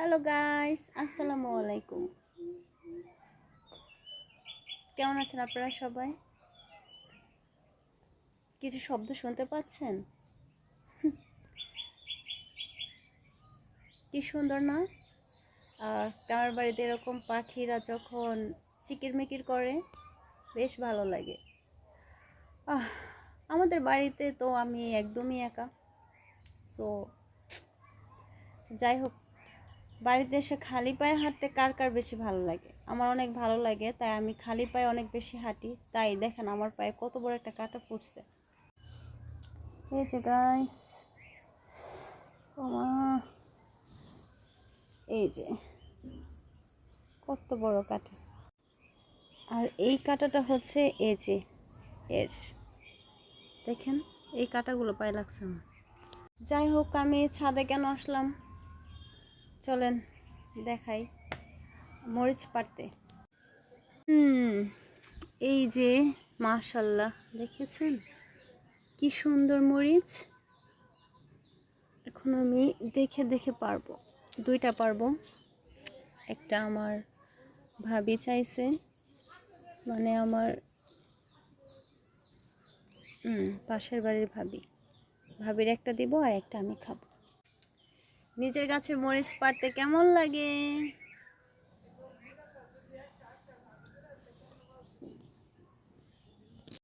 Hello guys, আসসালামু আলাইকুম। কেমন আছেন আপনারা সবাই? কিছু শব্দ শুনতে পাচ্ছেন? কি সুন্দর না? আমার বাড়িতে এরকম পাখিরা যখন চিকিরমিকির করে বেশ ভালো লাগে। আহ আমাদের বাড়িতে তো আমি একদমই একা। সো যাই হোক, বাড়িতে এসে খালি পায়ে হাঁটতে কার কার বেশি ভালো লাগে? আমার অনেক ভালো লাগে, তাই আমি খালি পায়ে অনেক বেশি হাঁটি। তাই দেখেন আমার পায়ে কত বড় একটা কাঁটা ফুটছে। এই যে গাইস, ওমা, এই যে কত বড় কাঁটা। আর এই কাঁটাটা হচ্ছে এই যে এর, দেখেন এই কাঁটাগুলো পায়ে লাগছে না। যাই হোক, আমি ছাদে কেন আসলাম চলেন দেখাই। মরিচ পাড়তে। এই যে মাশাল্লাহ, দেখেছেন কি সুন্দর মরিচ। এখন আমি দেখে দেখে পারবো, দুইটা পারবো। একটা আমার ভাবি চাইছে, মানে আমার পাশের বাড়ির ভাবির একটা দিব আর একটা আমি খাবো। নিজের গাছের মরিচ পাড়তে কেমন লাগে?